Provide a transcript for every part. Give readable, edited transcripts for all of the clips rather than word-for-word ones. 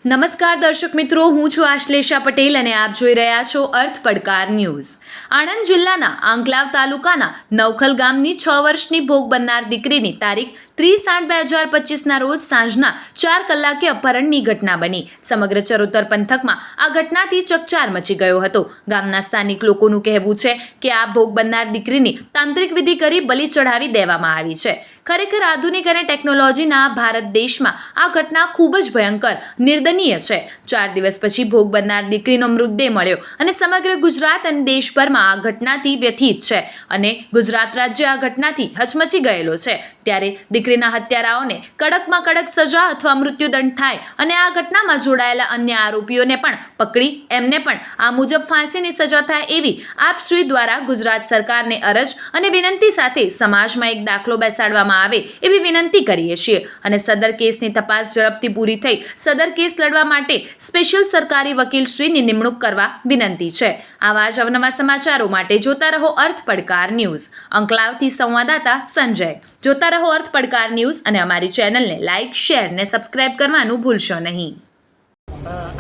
નમસ્કાર દર્શક મિત્રો, હું છું આશ્લેષા પટેલ અને આપ જોઈ રહ્યા છો અર્થ પડકાર ન્યૂઝ। આણંદ જિલ્લાના આંકલાવ તાલુકાના નવખલ ગામની 6 વર્ષની ભોગ બનનાર દીકરીની તારીખ 30/8/2025ના રોજ સાંજના 4 કલાકે અપહરણની ઘટના બની। સમગ્ર ચરોતર પંથકમાં આ ઘટનાથી ચકચાર મચી ગયો હતો। ગામના સ્થાનિક લોકોનું કહેવું છે કે આ ભોગ બનનાર દીકરીની તાંત્રિક વિધિ કરી બલિ ચઢાવી દેવામાં આવી છે। ખરેખર આધુનિક અને ટેકનોલોજીના ભારત દેશમાં આ ઘટના ખૂબ જ ભયંકર નિર્દયનીય છે। 4 દિવસ પછી ભોગ બનનાર દીકરીનો મૃતદેહ મળ્યો અને સમગ્ર ગુજરાત અને દેશભરમાં આ ઘટનાથી વ્યથિત છે અને ગુજરાત રાજ્ય આ ઘટનાથી હચમચી ગયેલો છે। ત્યારે દીકરીના હત્યારાઓને કડકમાં કડક સજા અથવા મૃત્યુદંડ થાય અને આ ઘટનામાં જોડાયેલા અન્ય આરોપીઓને પણ પકડી એમને પણ આ મુજબ ફાંસીની સજા થાય એવી આપ શ્રી દ્વારા ગુજરાત સરકારને અરજ અને વિનંતી સાથે સમાજમાં એક દાખલો બેસાડવામાં આવે એવી વિનંતી કરીએ છીએ અને સદર કેસની તપાસ ઝડપથી પૂરી થઈ સદર કેસ લડવા માટે સ્પેશિયલ સરકારી વકીલ શ્રીની નિમણૂક કરવા વિનંતી છે। આવા જ અવનવા સમાચારો માટે જોતા રહો અર્થ પડકાર ન્યૂઝ। અંકલાવથી સંવાદદાતા સંજય। જોતા રહો અર્થ પડકાર ન્યૂઝ અને અમારી ચેનલને લાઇક, શેર ને સબસ્ક્રાઇબ કરવાનું ભૂલશો નહીં।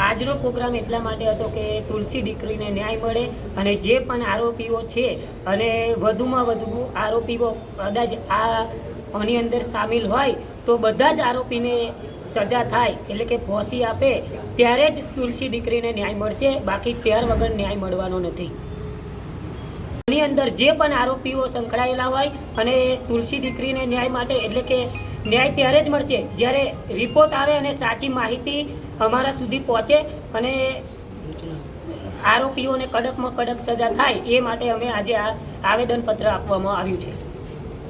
આજનો પ્રોગ્રામ એટલા માટે હતો કે તુલસી દીકરીને ન્યાય મળે અને જે પણ આરોપીઓ છે અને વધુમાં વધુ આરોપીઓ કદાચ આની અંદર સામેલ હોય તો બધા જ આરોપીને સજા થાય, એટલે કે ફાંસી આપે ત્યારે જ તુલસી દીકરીને ન્યાય મળશે, બાકી ત્યાર વગર ન્યાય મળવાનો નથી। આની અંદર જે પણ આરોપીઓ સંકળાયેલા હોય અને તુલસી દીકરીને ન્યાય માટે, એટલે કે ન્યાય ત્યારે જ મળશે જ્યારે રિપોર્ટ આવે અને સાચી માહિતી અમારા સુધી પહોંચે અને આરોપીઓને કડકમાં કડક સજા થાય, એ માટે અમે આજે આ આવેદનપત્ર આપવામાં આવ્યું છે।